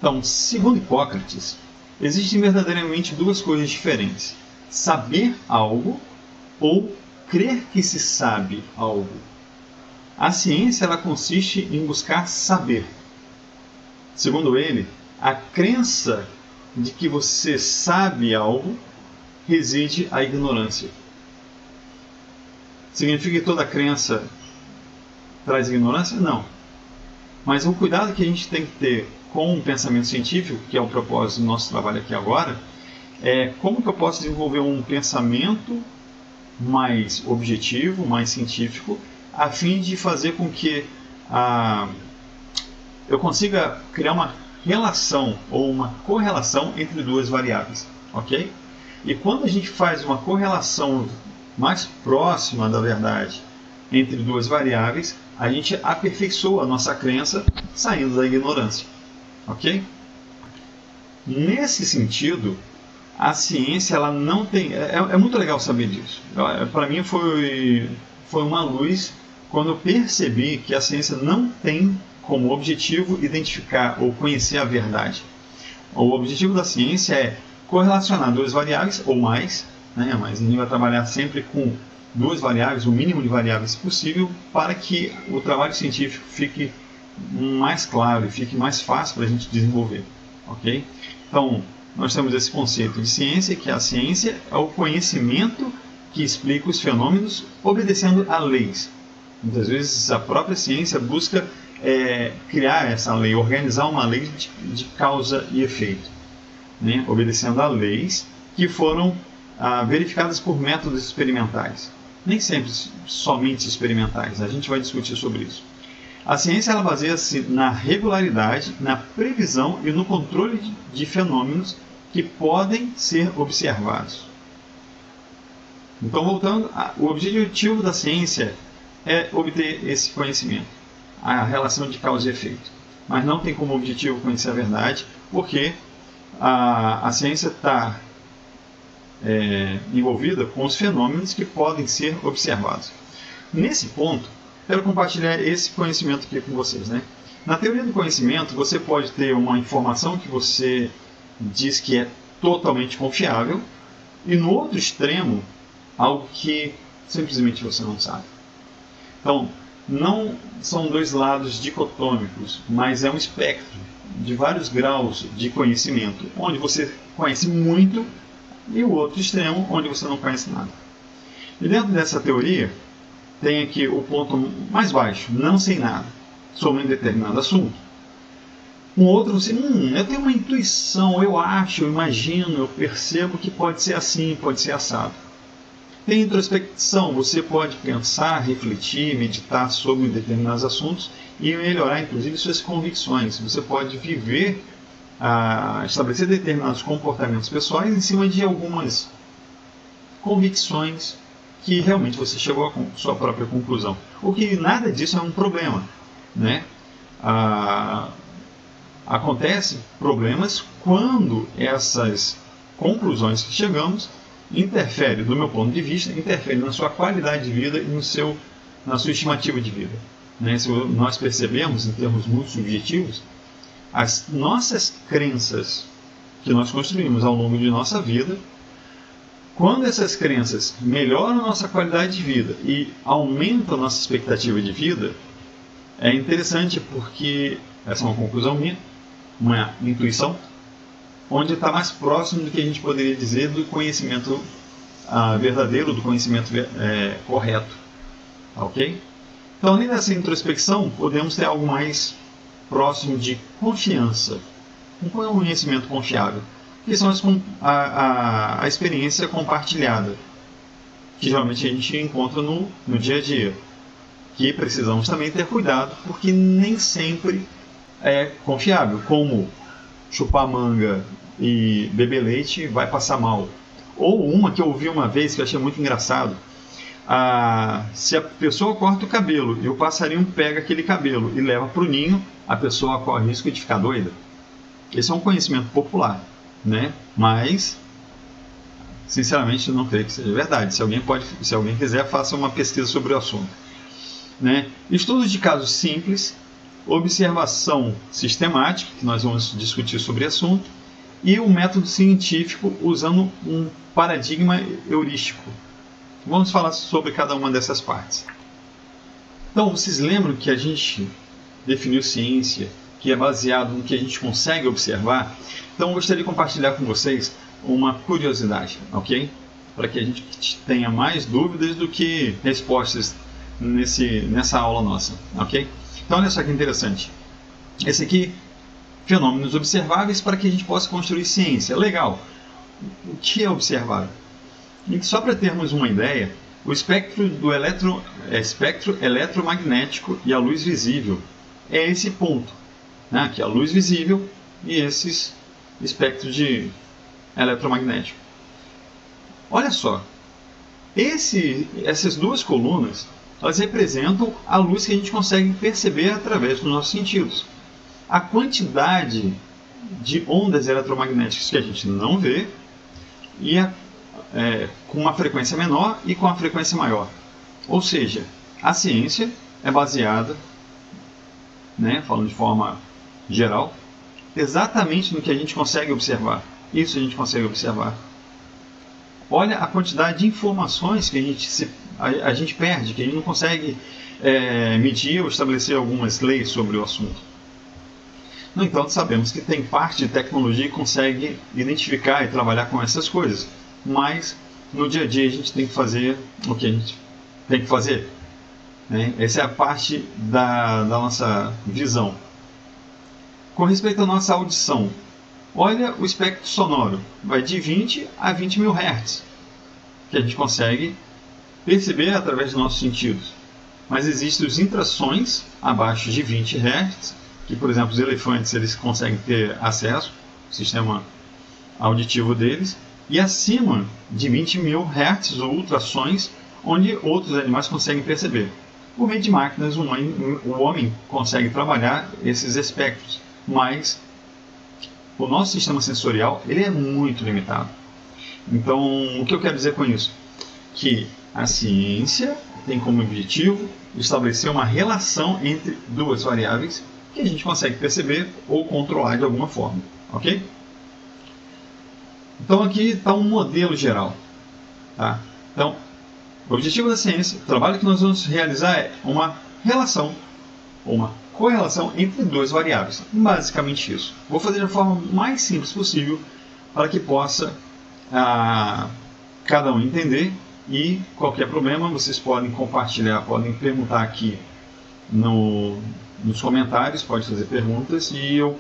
Então, segundo Hipócrates, existem verdadeiramente duas coisas diferentes: saber algo ou crer que se sabe algo. A ciência ela consiste em buscar saber. Segundo ele, a crença de que você sabe algo reside a ignorância. Significa que toda crença traz ignorância? Não. Mas o cuidado que a gente tem que ter com o pensamento científico, que é o propósito do nosso trabalho aqui agora, é como que eu posso desenvolver um pensamento mais objetivo, mais científico, a fim de fazer com que eu consiga criar uma relação ou uma correlação entre duas variáveis, ok? E quando a gente faz uma correlação mais próxima da verdade entre duas variáveis, a gente aperfeiçoa a nossa crença saindo da ignorância, ok? Nesse sentido, a ciência ela não tem... É muito legal saber disso. Para mim foi uma luz quando eu percebi que a ciência não tem como objetivo identificar ou conhecer a verdade. O objetivo da ciência é correlacionar duas variáveis ou mais, né? Mas a gente vai trabalhar sempre com duas variáveis, o mínimo de variáveis possível, para que o trabalho científico fique mais claro e fique mais fácil para a gente desenvolver, ok? Então, nós temos esse conceito de ciência, que a ciência é o conhecimento que explica os fenômenos obedecendo a leis. Muitas vezes a própria ciência busca criar essa lei, organizar uma lei de causa e efeito, né? Obedecendo a leis que foram verificadas por métodos experimentais. Nem sempre somente experimentais, a gente vai discutir sobre isso. A ciência ela baseia-se na regularidade, na previsão e no controle de fenômenos que podem ser observados. Então, voltando, o objetivo da ciência é obter esse conhecimento, a relação de causa e efeito. Mas não tem como objetivo conhecer a verdade, porque a ciência está envolvida com os fenômenos que podem ser observados. Nesse ponto, quero compartilhar esse conhecimento aqui com vocês, né? Na teoria do conhecimento, você pode ter uma informação que você diz que é totalmente confiável, e no outro extremo, algo que simplesmente você não sabe. Então, não são dois lados dicotômicos, mas é um espectro de vários graus de conhecimento, onde você conhece muito e o outro extremo, onde você não conhece nada. E dentro dessa teoria, tem aqui o ponto mais baixo, não sei nada sobre um determinado assunto. Um outro, você, eu tenho uma intuição, eu acho, eu imagino, eu percebo que pode ser assim, pode ser assado. Tem introspecção, você pode pensar, refletir, meditar sobre determinados assuntos e melhorar, inclusive, suas convicções. Você pode viver, estabelecer determinados comportamentos pessoais em cima de algumas convicções que realmente você chegou à sua própria conclusão. O que nada disso é um problema, né? Acontecem problemas quando essas conclusões que chegamos interferem, do meu ponto de vista, interferem na sua qualidade de vida e na sua estimativa de vida, né? Se nós percebemos, em termos muito subjetivos, as nossas crenças que nós construímos ao longo de nossa vida, quando essas crenças melhoram a nossa qualidade de vida e aumentam a nossa expectativa de vida, é interessante porque essa é uma conclusão minha, uma intuição, onde está mais próximo do que a gente poderia dizer do conhecimento verdadeiro, do conhecimento correto. Ok? Então, além dessa introspecção, podemos ter algo mais próximo de confiança, um conhecimento confiável, que são a experiência compartilhada, que geralmente a gente encontra no dia a dia, que precisamos também ter cuidado, porque nem sempre é confiável, como chupar manga e beber leite vai passar mal. Ou uma que eu ouvi uma vez que eu achei muito engraçado, se a pessoa corta o cabelo e o passarinho pega aquele cabelo e leva para o ninho, a pessoa corre risco de ficar doida. Esse é um conhecimento popular, né? Mas, sinceramente, eu não creio que seja verdade. Se alguém quiser, faça uma pesquisa sobre o assunto, né? Estudos de casos simples observação sistemática, que nós vamos discutir sobre o assunto, e o método científico usando um paradigma heurístico. Vamos falar sobre cada uma dessas partes. Então, vocês lembram que a gente definiu ciência, que é baseado no que a gente consegue observar? Então, eu gostaria de compartilhar com vocês uma curiosidade, ok? Para que a gente tenha mais dúvidas do que respostas nessa aula nossa, ok? Então, olha só que interessante. Esse aqui, fenômenos observáveis para que a gente possa construir ciência. Legal. O que é observável? E só para termos uma ideia, o espectro do espectro eletromagnético e a luz visível é esse ponto, né? Aqui a luz visível e esses espectros de eletromagnético. Olha só, essas duas colunas, elas representam a luz que a gente consegue perceber através dos nossos sentidos. A quantidade de ondas eletromagnéticas que a gente não vê e com uma frequência menor e com a frequência maior. Ou seja, a ciência é baseada, né, falando de forma geral, exatamente no que a gente consegue observar. Isso a gente consegue observar. Olha a quantidade de informações que a gente perde, que a gente não consegue medir ou estabelecer algumas leis sobre o assunto. No entanto, sabemos que tem parte de tecnologia que consegue identificar e trabalhar com essas coisas. Mas, no dia a dia, a gente tem que fazer o que a gente tem que fazer. Né? Essa é a parte da nossa visão. Com respeito à nossa audição, olha o espectro sonoro. Vai de 20 a 20 mil Hz, que a gente consegue perceber através dos nossos sentidos. Mas existem os intrassons abaixo de 20 Hz, que, por exemplo, os elefantes eles conseguem ter acesso ao sistema auditivo deles, e acima de 20 mil Hz ou ultrassons, onde outros animais conseguem perceber. Por meio de máquinas, o homem consegue trabalhar esses espectros, mas o nosso sistema sensorial ele é muito limitado. Então, o que eu quero dizer com isso? Que a ciência tem como objetivo estabelecer uma relação entre duas variáveis que a gente consegue perceber ou controlar de alguma forma, ok? Então aqui está um modelo geral, tá? Então, o objetivo da ciência, o trabalho que nós vamos realizar é uma relação, ou uma correlação entre duas variáveis, basicamente isso. Vou fazer da forma mais simples possível para que possa cada um entender, e qualquer problema vocês podem compartilhar, podem perguntar aqui nos comentários, pode fazer perguntas e eu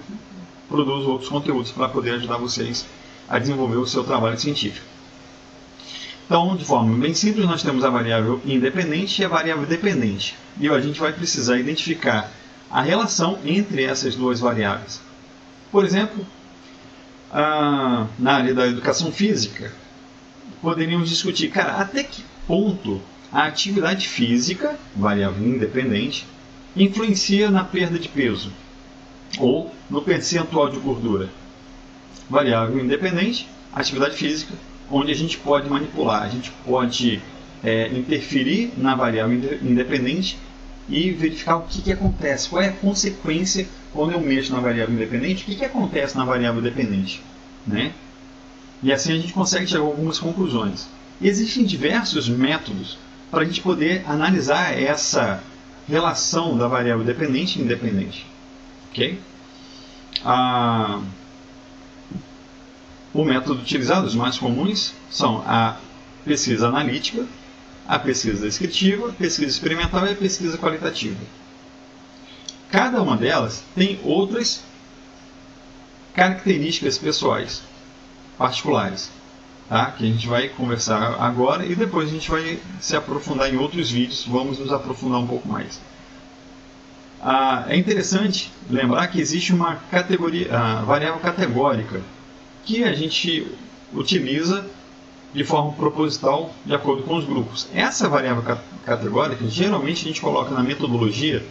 produzo outros conteúdos para poder ajudar vocês a desenvolver o seu trabalho científico. Então, de forma bem simples, nós temos a variável independente e a variável dependente. E a gente vai precisar identificar a relação entre essas duas variáveis. Por exemplo, na área da educação física, poderíamos discutir, cara, até que ponto a atividade física, variável independente, influencia na perda de peso ou no percentual de gordura. Variável independente, atividade física, onde a gente pode manipular, a gente pode interferir na variável independente e verificar o que acontece, qual é a consequência quando eu mexo na variável independente, o que acontece na variável dependente, né? E assim a gente consegue chegar a algumas conclusões. E existem diversos métodos para a gente poder analisar essa relação da variável dependente e independente. Ok? O método utilizado, os mais comuns, são a pesquisa analítica, a pesquisa descritiva, a pesquisa experimental e a pesquisa qualitativa. Cada uma delas tem outras características pessoais, particulares, tá? Que a gente vai conversar agora e depois a gente vai se aprofundar em outros vídeos, vamos nos aprofundar um pouco mais. É interessante lembrar que existe uma variável categórica que a gente utiliza de forma proposital de acordo com os grupos. Essa variável categórica geralmente a gente coloca na metodologia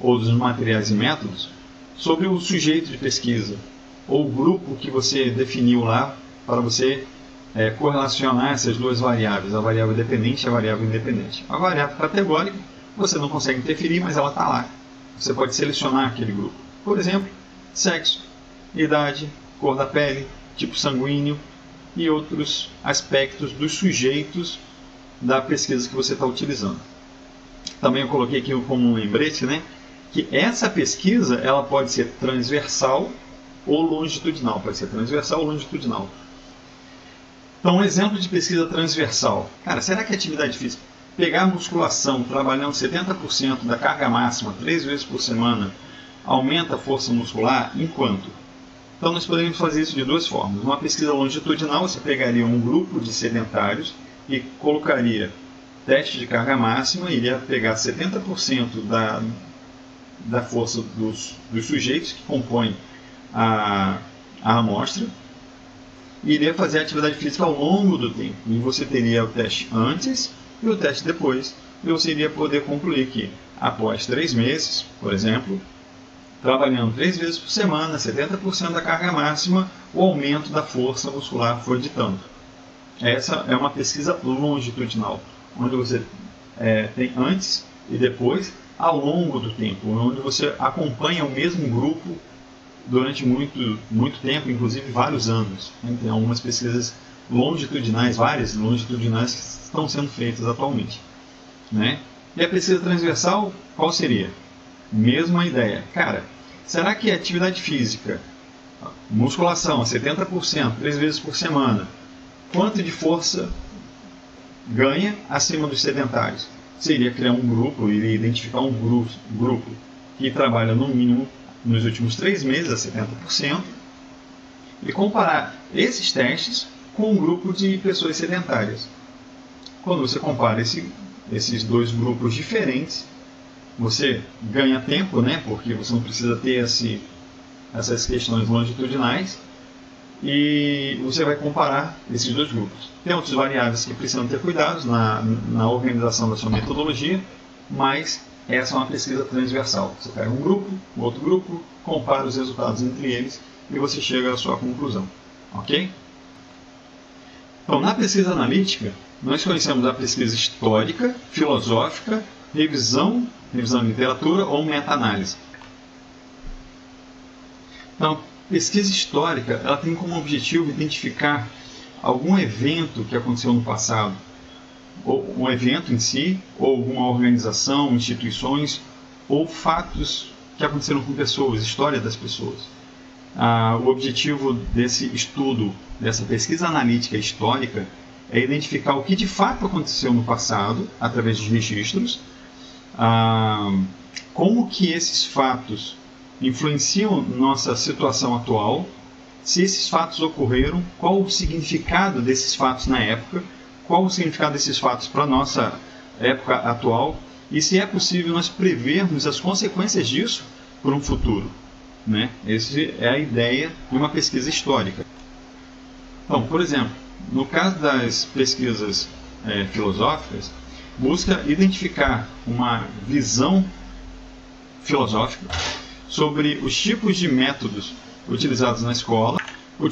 ou dos materiais e métodos sobre o sujeito de pesquisa ou o grupo que você definiu lá para você correlacionar essas duas variáveis, a variável dependente e a variável independente. A variável categórica você não consegue interferir, mas ela está lá. você pode selecionar aquele grupo. Por exemplo, sexo, idade, cor da pele, tipo sanguíneo e outros aspectos dos sujeitos da pesquisa que você está utilizando. Também eu coloquei aqui como um lembrete, né, que essa pesquisa ela pode ser transversal ou longitudinal. Pode ser transversal ou longitudinal. Então, um exemplo de pesquisa transversal. Cara, será que a atividade física, pegar a musculação, trabalhando 70% da carga máxima 3 vezes por semana, aumenta a força muscular em quanto? Então, nós poderíamos fazer isso de duas formas. Uma pesquisa longitudinal, você pegaria um grupo de sedentários e colocaria teste de carga máxima, iria pegar 70% da força dos sujeitos que compõem a amostra, e iria fazer a atividade física ao longo do tempo. E você teria o teste antes e o teste depois. E você iria poder concluir que, após 3 meses, por exemplo, trabalhando 3 vezes por semana, 70% da carga máxima, o aumento da força muscular foi de tanto. Essa é uma pesquisa longitudinal, onde você tem antes e depois, ao longo do tempo, onde você acompanha o mesmo grupo durante muito tempo, inclusive vários anos. Tem algumas pesquisas longitudinais, várias longitudinais que estão sendo feitas atualmente, né? E a pesquisa transversal, qual seria? Mesma ideia. Cara, será que a atividade física, musculação a 70%, 3 vezes por semana, quanto de força ganha acima dos sedentários? Seria criar um grupo, iria identificar um grupo que trabalha no mínimo nos últimos 3 meses a 70% e comparar esses testes com um grupo de pessoas sedentárias. Quando você compara esses dois grupos diferentes, você ganha tempo, né? Porque você não precisa ter essas questões longitudinais, e você vai comparar esses dois grupos. Tem outras variáveis que precisam ter cuidados na organização da sua metodologia, mas essa é uma pesquisa transversal. Você pega um grupo, outro grupo, compara os resultados entre eles e você chega à sua conclusão. Ok? Então, na pesquisa analítica, nós conhecemos a pesquisa histórica, filosófica, revisão de literatura ou meta-análise. Então, pesquisa histórica ela tem como objetivo identificar algum evento que aconteceu no passado, ou um evento em si, ou alguma organização, instituições, ou fatos que aconteceram com pessoas, história das pessoas. O objetivo desse estudo, dessa pesquisa analítica histórica, é identificar o que de fato aconteceu no passado, através de registros, como que esses fatos influenciam nossa situação atual, se esses fatos ocorreram, qual o significado desses fatos na época, qual o significado desses fatos para a nossa época atual, e se é possível nós prevermos as consequências disso para um futuro, né? Essa é a ideia de uma pesquisa histórica. Então, por exemplo, no caso das pesquisas filosóficas, busca identificar uma visão filosófica sobre os tipos de métodos utilizados na escola. Por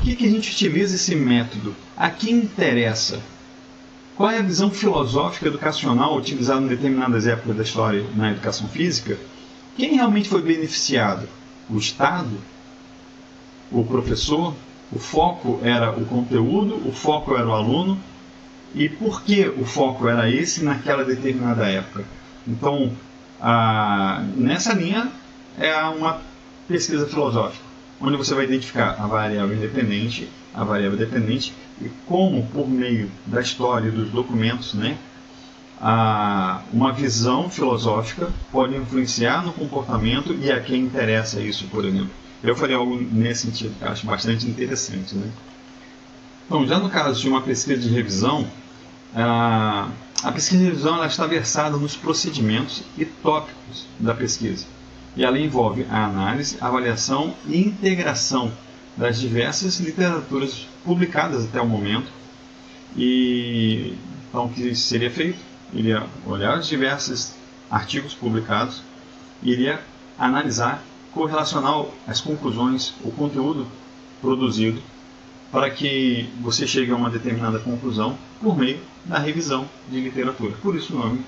que a gente utiliza esse método? A quem interessa? Qual é a visão filosófica educacional utilizada em determinadas épocas da história na educação física? Quem realmente foi beneficiado? O Estado? O professor? O foco era o conteúdo? O foco era o aluno? E por que o foco era esse naquela determinada época? Então, nessa linha é uma pesquisa filosófica, onde você vai identificar a variável independente, a variável dependente, e como, por meio da história e dos documentos, né, uma visão filosófica pode influenciar no comportamento e a quem interessa isso, por exemplo. Eu falei algo nesse sentido que eu acho bastante interessante, né? Então, já no caso de uma pesquisa de revisão, a pesquisa de revisão ela está versada nos procedimentos e tópicos da pesquisa. E ela envolve a análise, avaliação e integração das diversas literaturas publicadas até o momento. E então, o que seria feito? Iria olhar os diversos artigos publicados, iria analisar, correlacionar as conclusões, o conteúdo produzido, para que você chegue a uma determinada conclusão por meio da revisão de literatura. Por isso o nome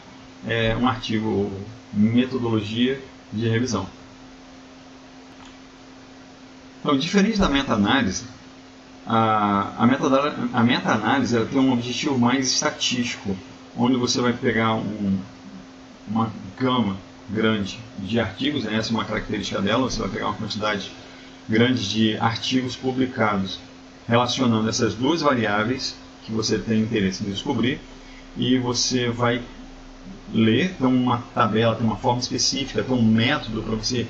é um artigo metodologia de revisão. Então, diferente da meta-análise, a meta-análise ela tem um objetivo mais estatístico, onde você vai pegar uma gama grande de artigos, essa é uma característica dela, você vai pegar uma quantidade grande de artigos publicados relacionando essas duas variáveis que você tem interesse em descobrir, e você vai ler, tem uma tabela, tem uma forma específica, tem um método para você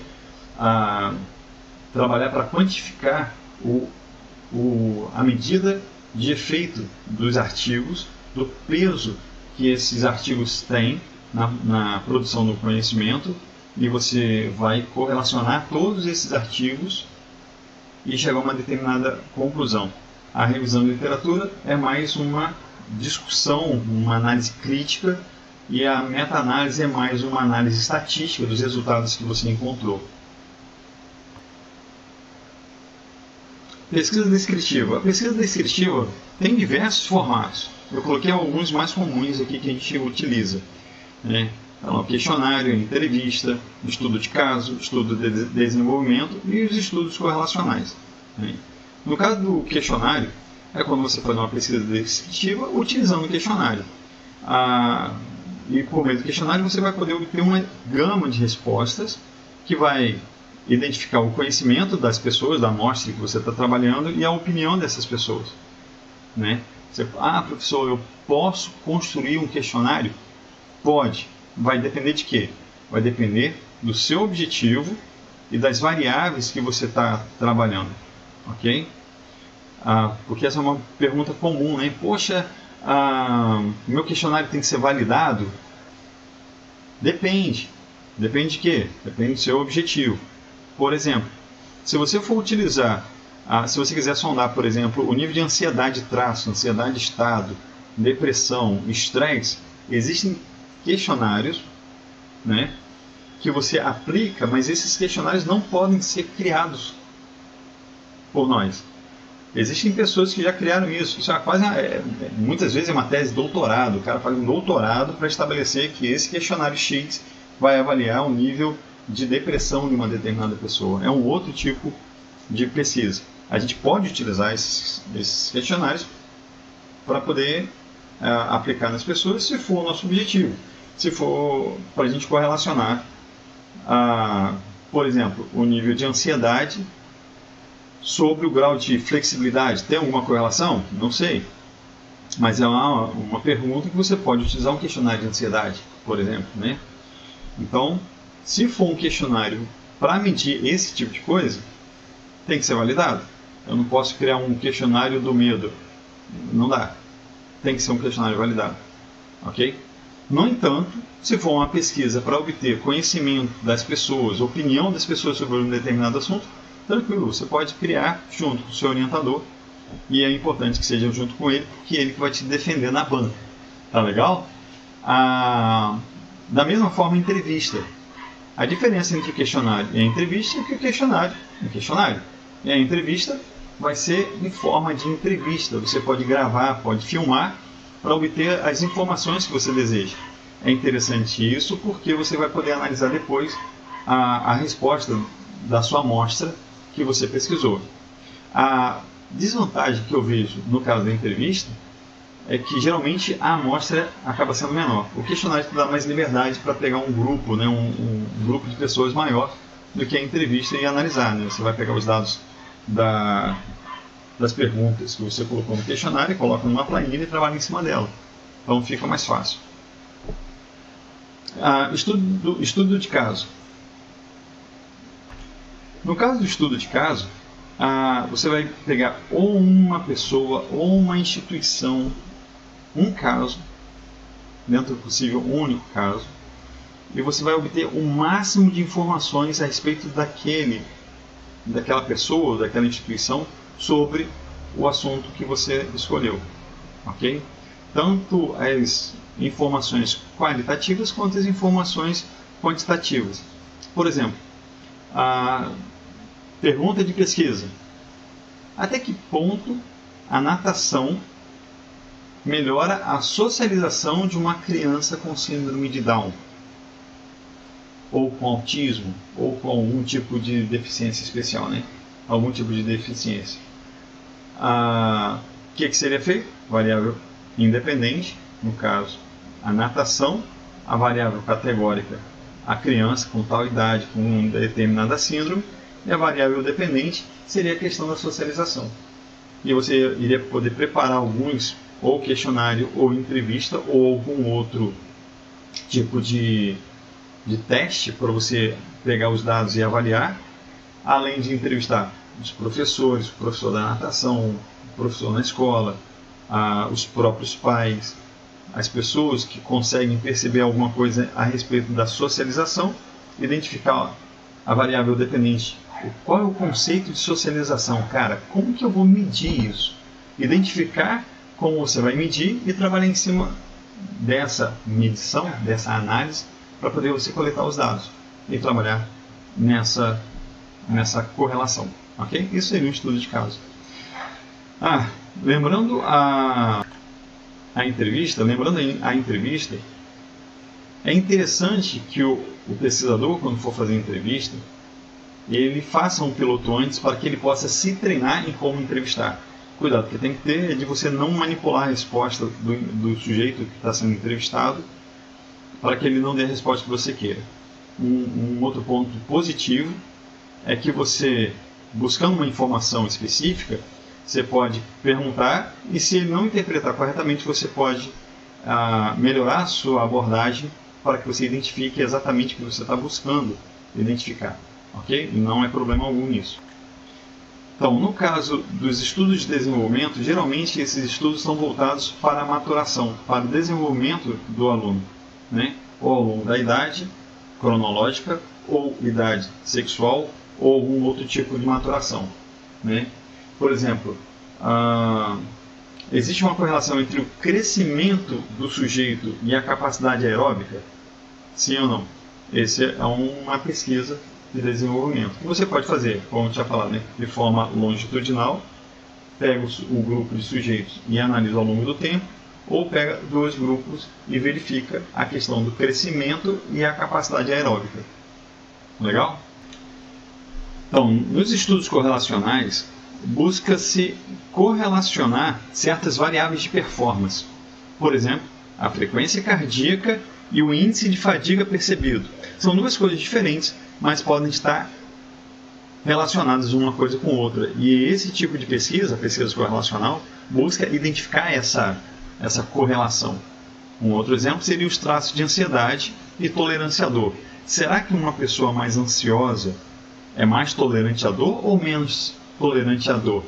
trabalhar para quantificar a medida de efeito dos artigos, do peso que esses artigos têm na produção do conhecimento, e você vai correlacionar todos esses artigos e chegar a uma determinada conclusão. A revisão de literatura é mais uma discussão, uma análise crítica, e a meta-análise é mais uma análise estatística dos resultados que você encontrou. Pesquisa descritiva. A pesquisa descritiva tem diversos formatos. Eu coloquei alguns mais comuns aqui que a gente utiliza, né? Então, questionário, entrevista, estudo de caso, estudo de desenvolvimento e os estudos correlacionais, né? No caso do questionário, é quando você faz uma pesquisa descritiva utilizando o questionário. E por meio do questionário você vai poder obter uma gama de respostas que vai identificar o conhecimento das pessoas, da amostra que você está trabalhando, e a opinião dessas pessoas, né? Você, professor, eu posso construir um questionário? Pode. Vai depender de quê? Vai depender do seu objetivo e das variáveis que você está trabalhando, ok? Porque essa é uma pergunta comum, né? Poxa, meu questionário tem que ser validado? Depende. Depende de quê? Depende do seu objetivo. Por exemplo, se você for utilizar, se você quiser sondar, por exemplo, o nível de ansiedade de traço, ansiedade de estado, depressão, estresse, existem questionários, né, que você aplica, mas esses questionários não podem ser criados por nós. Existem pessoas que já criaram isso. Isso é quase, muitas vezes é uma tese de doutorado. O cara faz um doutorado para estabelecer que esse questionário X vai avaliar o nível de depressão de uma determinada pessoa. É um outro tipo de pesquisa. A gente pode utilizar esses questionários para poder aplicar nas pessoas, se for o nosso objetivo. Se for para a gente correlacionar, por exemplo, o nível de ansiedade sobre o grau de flexibilidade. Tem alguma correlação? Não sei. Mas é uma pergunta que você pode utilizar um questionário de ansiedade, por exemplo, né? Então, se for um questionário para medir esse tipo de coisa, tem que ser validado. Eu não posso criar um questionário do medo. Não dá. Tem que ser um questionário validado. Ok? No entanto, se for uma pesquisa para obter conhecimento das pessoas, opinião das pessoas sobre um determinado assunto, tranquilo, você pode criar junto com o seu orientador, e é importante que seja junto com ele, porque é ele que vai te defender na banca. Tá legal? Da mesma forma, entrevista. A diferença entre o questionário e a entrevista é que o questionário. E a entrevista vai ser em forma de entrevista. Você pode gravar, pode filmar para obter as informações que você deseja. É interessante isso porque você vai poder analisar depois a resposta da sua amostra que você pesquisou. A desvantagem que eu vejo no caso da entrevista é que geralmente a amostra acaba sendo menor. O questionário te dá mais liberdade para pegar um grupo, né, um grupo de pessoas maior do que a entrevista e analisar, né? Você vai pegar os dados das perguntas que você colocou no questionário, coloca numa planilha e trabalha em cima dela. Então fica mais fácil. Estudo de caso. No caso do estudo de caso, você vai pegar ou uma pessoa ou uma instituição, um caso, dentro do possível um único caso, e você vai obter o máximo de informações a respeito daquela pessoa ou daquela instituição sobre o assunto que você escolheu, ok? Tanto as informações qualitativas quanto as informações quantitativas. Por exemplo, a pergunta de pesquisa: até que ponto a natação melhora a socialização de uma criança com síndrome de Down? ou com autismo, ou com algum tipo de deficiência especial, né? Algum tipo de deficiência. O que seria feito? Variável independente, no caso, a natação, a variável categórica, a criança com tal idade, com determinada síndrome, e a variável dependente seria a questão da socialização. E você iria poder preparar alguns, ou questionário, ou entrevista, ou algum outro tipo de teste para você pegar os dados e avaliar, além de entrevistar os professores, o professor da natação, o professor na escola, os próprios pais, as pessoas que conseguem perceber alguma coisa a respeito da socialização, identificar a variável dependente. Qual é o conceito de socialização? Cara, como que eu vou medir isso? Identificar como você vai medir e trabalhar em cima dessa medição, dessa análise, para poder você coletar os dados e trabalhar nessa correlação. Ok? Isso seria um estudo de caso. Lembrando a entrevista, é interessante que o pesquisador, quando for fazer a entrevista, ele faça um piloto antes para que ele possa se treinar em como entrevistar. Cuidado, porque tem que ter de você não manipular a resposta do sujeito que está sendo entrevistado para que ele não dê a resposta que você queira. Um outro ponto positivo é que você, buscando uma informação específica, você pode perguntar e se ele não interpretar corretamente, você pode melhorar a sua abordagem para que você identifique exatamente o que você está buscando identificar. Ok? Não é problema algum nisso. Então, no caso dos estudos de desenvolvimento, geralmente esses estudos são voltados para a maturação, para o desenvolvimento do aluno, né? Ou ao longo da idade cronológica, ou idade sexual, ou algum outro tipo de maturação, né? Por exemplo, existe uma correlação entre o crescimento do sujeito e a capacidade aeróbica? Sim ou não? Essa é uma pesquisa de desenvolvimento. Você pode fazer, como eu tinha falado, né, de forma longitudinal, pega o grupo de sujeitos e analisa ao longo do tempo, ou pega dois grupos e verifica a questão do crescimento e a capacidade aeróbica. Legal? Então, nos estudos correlacionais, busca-se correlacionar certas variáveis de performance. Por exemplo, a frequência cardíaca e o índice de fadiga percebido. São duas coisas diferentes, mas podem estar relacionadas uma coisa com outra. E esse tipo de pesquisa, a pesquisa correlacional, busca identificar essa correlação. Um outro exemplo seria os traços de ansiedade e tolerância à dor. Será que uma pessoa mais ansiosa é mais tolerante à dor ou menos tolerante à dor?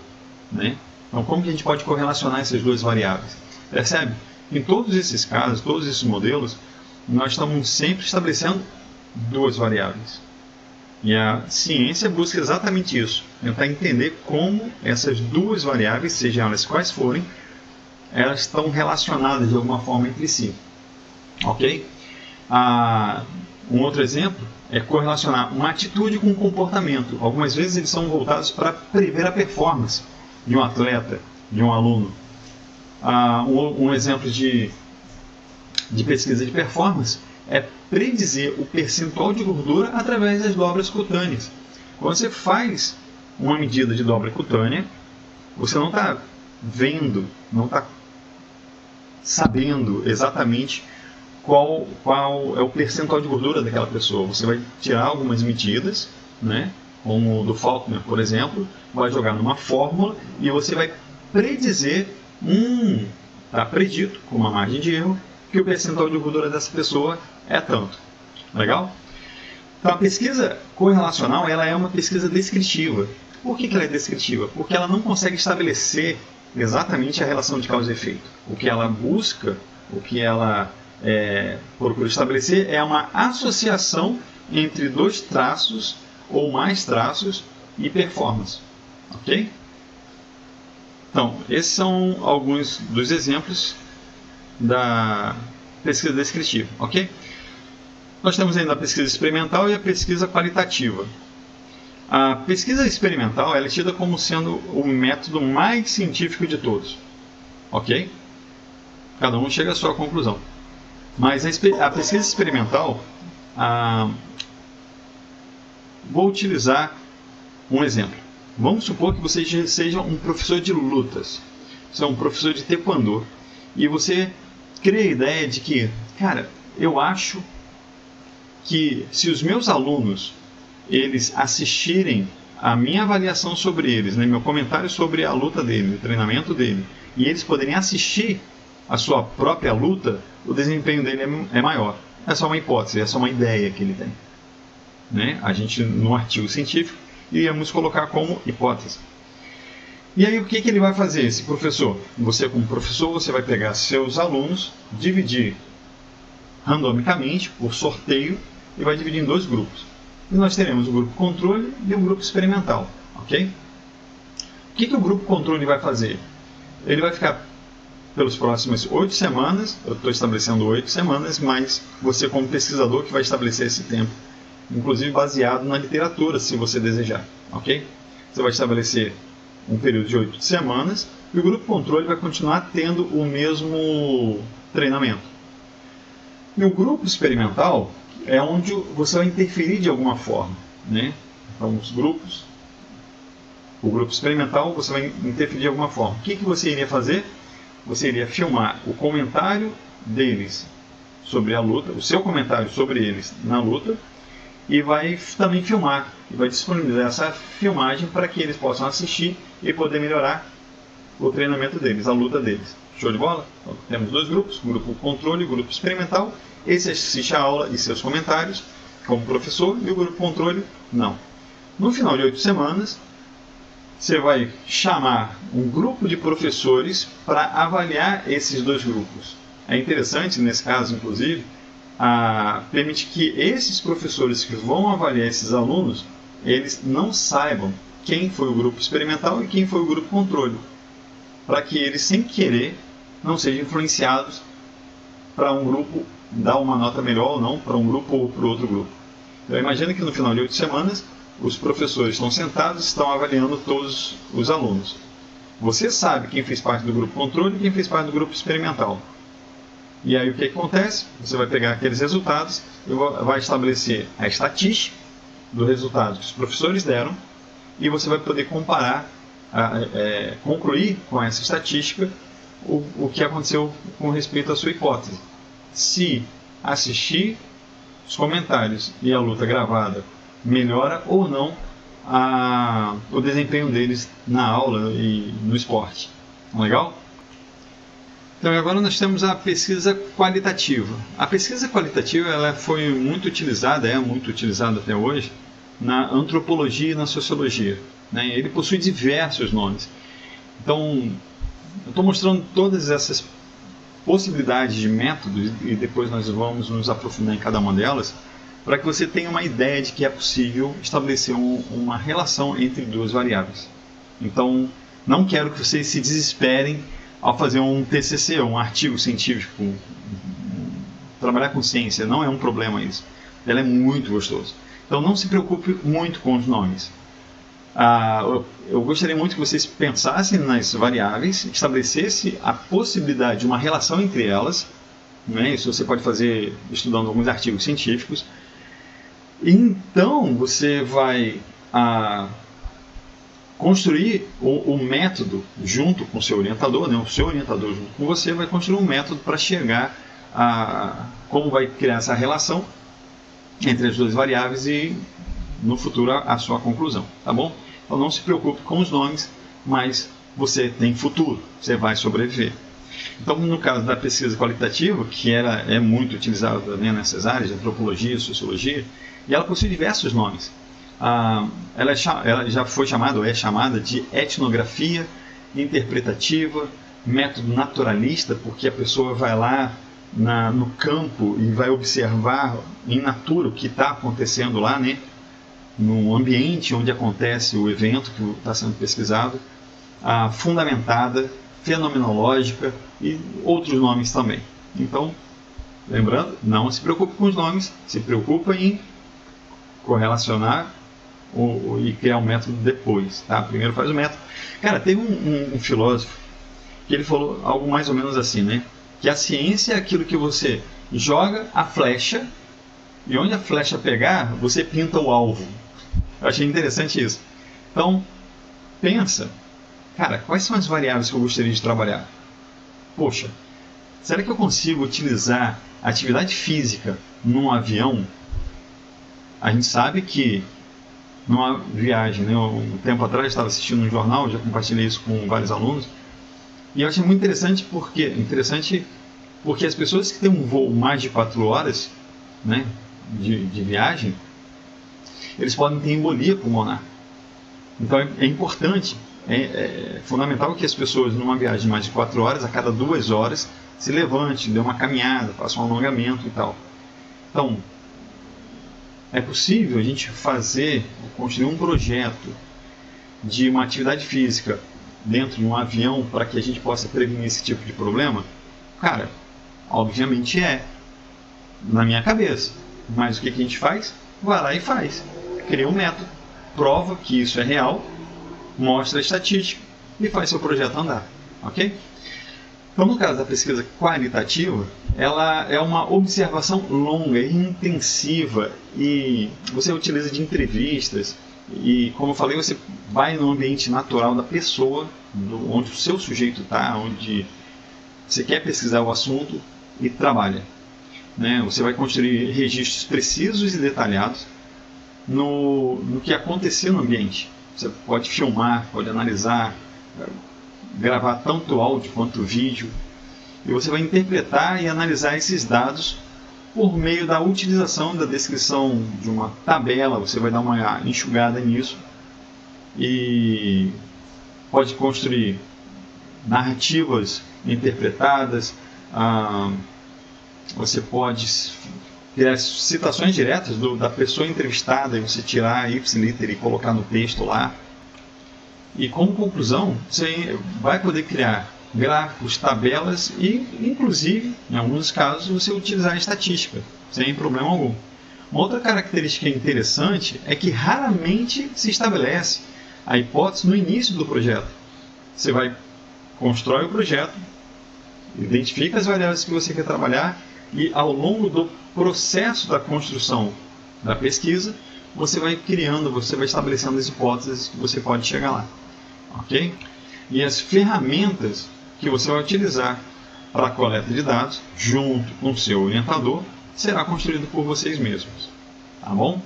Né? Então, como que a gente pode correlacionar essas duas variáveis? Percebe? Em todos esses casos, todos esses modelos, nós estamos sempre estabelecendo duas variáveis. E a ciência busca exatamente isso, tentar entender como essas duas variáveis, sejam elas quais forem, elas estão relacionadas de alguma forma entre si. Ok? Um outro exemplo é correlacionar uma atitude com um comportamento. Algumas vezes eles são voltados para prever a performance de um atleta, de um aluno. Um exemplo de pesquisa de performance é predizer o percentual de gordura através das dobras cutâneas. Quando você faz uma medida de dobra cutânea, você não está vendo, não está sabendo exatamente qual é o percentual de gordura daquela pessoa. Você vai tirar algumas medidas, né, como o do Faulkner, por exemplo, vai jogar numa fórmula e você vai predizer, está predito, com uma margem de erro, que o percentual de gordura dessa pessoa é tanto. Legal? Então, a pesquisa correlacional ela é uma pesquisa descritiva. Por que ela é descritiva? Porque ela não consegue estabelecer exatamente a relação de causa e efeito. O que ela busca, o que ela procura estabelecer é uma associação entre dois traços ou mais traços e performance. Ok? Então, esses são alguns dos exemplos da pesquisa descritiva, ok? Nós temos ainda a pesquisa experimental e a pesquisa qualitativa. A pesquisa experimental ela é tida como sendo o método mais científico de todos, ok? Cada um chega à sua conclusão. Mas a pesquisa experimental, vou utilizar um exemplo. Vamos supor que você seja um professor de lutas, você é um professor de taekwondo, e você cria a ideia de que, cara, eu acho que se os meus alunos eles assistirem a minha avaliação sobre eles, né, meu comentário sobre a luta dele, o treinamento dele, e eles poderem assistir a sua própria luta, o desempenho dele é maior. É só uma hipótese, é só uma ideia que ele tem. Né? A gente, no artigo científico, iríamos colocar como hipótese. E aí o que ele vai fazer, esse professor? Você, como professor, você vai pegar seus alunos, dividir randomicamente, por sorteio, e vai dividir em 2 grupos. E nós teremos o grupo controle e o grupo experimental. Ok? O que o grupo controle vai fazer? Ele vai ficar pelas próximas 8 semanas, eu estou estabelecendo 8 semanas, mas você, como pesquisador, que vai estabelecer esse tempo, inclusive baseado na literatura, se você desejar. Ok? Você vai estabelecer um período de 8 semanas e o grupo controle vai continuar tendo o mesmo treinamento. E o grupo experimental é onde você vai interferir de alguma forma. Né? Então, o grupo experimental você vai interferir de alguma forma. O que você iria fazer? Você iria filmar o comentário deles sobre a luta, o seu comentário sobre eles na luta, e vai também filmar, e vai disponibilizar essa filmagem para que eles possam assistir e poder melhorar o treinamento deles, a luta deles. Show de bola? Então, temos 2 grupos, o grupo controle e o grupo experimental. Esse assiste a aula e seus comentários como professor, e o grupo controle não. No final de 8 semanas, você vai chamar um grupo de professores para avaliar esses 2 grupos. É interessante, nesse caso, inclusive, permite que esses professores que vão avaliar esses alunos, eles não saibam quem foi o grupo experimental e quem foi o grupo controle, para que eles, sem querer, não sejam influenciados para um grupo dar uma nota melhor ou não para um grupo ou para outro grupo. Então imagina que no final de 8 semanas, os professores estão sentados e estão avaliando todos os alunos. Você sabe quem fez parte do grupo controle e quem fez parte do grupo experimental. E aí o que acontece? Você vai pegar aqueles resultados e vai estabelecer a estatística do resultado que os professores deram, e você vai poder comparar, concluir com essa estatística o que aconteceu com respeito à sua hipótese. Se assistir os comentários e a luta gravada melhora ou não o desempenho deles na aula e no esporte. Legal? Então agora nós temos a pesquisa qualitativa. A pesquisa qualitativa ela foi muito utilizada, é muito utilizada até hoje, na antropologia e na sociologia. Né? Ele possui diversos nomes. Então, eu estou mostrando todas essas possibilidades de métodos e depois nós vamos nos aprofundar em cada uma delas, para que você tenha uma ideia de que é possível estabelecer uma relação entre 2 variáveis. Então, não quero que vocês se desesperem ao fazer um TCC, um artigo científico. Trabalhar com ciência não é um problema isso. Ela é muito gostoso. Então não se preocupe muito com os nomes. Eu gostaria muito que vocês pensassem nas variáveis, estabelecesse a possibilidade de uma relação entre elas. Né? Isso você pode fazer estudando alguns artigos científicos. Então você vai construir o método junto com o seu orientador, né? O seu orientador junto com você vai construir um método para chegar a como vai criar essa relação entre as 2 variáveis e no futuro a sua conclusão, tá bom? Então não se preocupe com os nomes, mas você tem futuro, você vai sobreviver. Então no caso da pesquisa qualitativa, que é muito utilizada, né, nessas áreas de antropologia, sociologia, e ela possui diversos nomes. Ela já foi chamada, ou é chamada, de etnografia interpretativa, método naturalista, porque a pessoa vai lá no campo e vai observar em natura o que está acontecendo lá, né? No ambiente onde acontece o evento que está sendo pesquisado, fundamentada, fenomenológica e outros nomes também. Então, lembrando, não se preocupe com os nomes, se preocupe em correlacionar e criar um método depois. Tá? Primeiro faz o método. Cara, teve um filósofo que ele falou algo mais ou menos assim, né? Que a ciência é aquilo que você joga a flecha e onde a flecha pegar, você pinta o alvo. Eu achei interessante isso. Então, pensa, cara, quais são as variáveis que eu gostaria de trabalhar? Poxa, será que eu consigo utilizar atividade física num avião? A gente sabe que numa viagem, né, um tempo atrás estava assistindo um jornal, já compartilhei isso com vários alunos, e eu achei muito interessante porque as pessoas que têm um voo mais de 4 horas, né, de viagem, eles podem ter embolia pulmonar. Então é importante, é fundamental que as pessoas numa viagem de mais de 4 horas, a cada 2 horas, se levante, dê uma caminhada, faça um alongamento e tal. Então, é possível a gente construir um projeto de uma atividade física dentro de um avião para que a gente possa prevenir esse tipo de problema? Cara, obviamente na minha cabeça. Mas o que a gente faz? Vai lá e faz. Cria um método, prova que isso é real, mostra a estatística e faz seu projeto andar. Ok? Então, no caso da pesquisa qualitativa, ela é uma observação longa e intensiva e você utiliza de entrevistas e, como eu falei, você vai no ambiente natural da pessoa, onde o seu sujeito está, onde você quer pesquisar o assunto e trabalha. Né? Você vai construir registros precisos e detalhados no que aconteceu no ambiente. Você pode filmar, pode analisar, gravar tanto áudio quanto vídeo, e você vai interpretar e analisar esses dados por meio da utilização da descrição de uma tabela. Você vai dar uma enxugada nisso e pode construir narrativas interpretadas, você pode criar citações diretas da pessoa entrevistada e você tirar ipsiliter e colocar no texto lá. E como conclusão, você vai poder criar gráficos, tabelas e, inclusive, em alguns casos, você utilizar a estatística, sem problema algum. Uma outra característica interessante é que raramente se estabelece a hipótese no início do projeto. Você constrói o projeto, identifica as variáveis que você quer trabalhar e, ao longo do processo da construção da pesquisa, você vai estabelecendo as hipóteses que você pode chegar lá. Ok? E as ferramentas que você vai utilizar para a coleta de dados, junto com o seu orientador, será construído por vocês mesmos. Tá bom?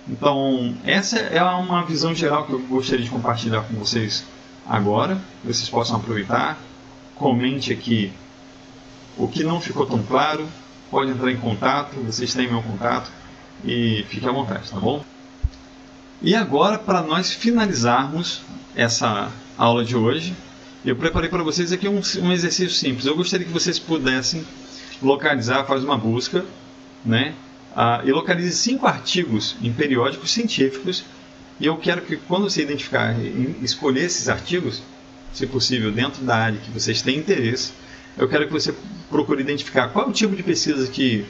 Então, essa é uma visão geral que eu gostaria de compartilhar com vocês agora, que vocês possam aproveitar. Comente aqui o que não ficou tão claro, pode entrar em contato, vocês têm meu contato, e fique à vontade, tá bom? E agora, para nós finalizarmos essa aula de hoje, eu preparei para vocês aqui um exercício simples. Eu gostaria que vocês pudessem localizar, faz uma busca, né? E localize 5 artigos em periódicos científicos, e eu quero que, quando você identificar e escolher esses artigos, se possível dentro da área que vocês têm interesse, eu quero que você procure identificar qual é o tipo de pesquisa que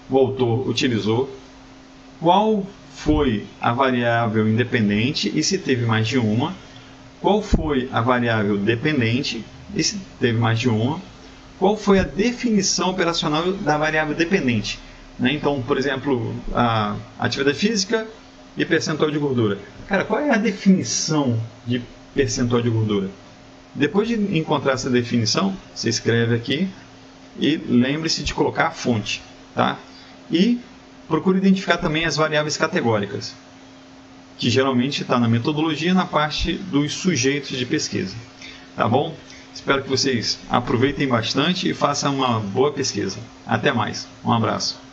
o autor utilizou, qual foi a variável independente e se teve mais de uma, qual foi a variável dependente e se teve mais de uma, qual foi a definição operacional da variável dependente. Né? Então, por exemplo, a atividade física e percentual de gordura. Cara, qual é a definição de percentual de gordura? Depois de encontrar essa definição, você escreve aqui e lembre-se de colocar a fonte. Tá? E procure identificar também as variáveis categóricas, que geralmente está na metodologia, na parte dos sujeitos de pesquisa. Tá bom? Espero que vocês aproveitem bastante e façam uma boa pesquisa. Até mais. Um abraço.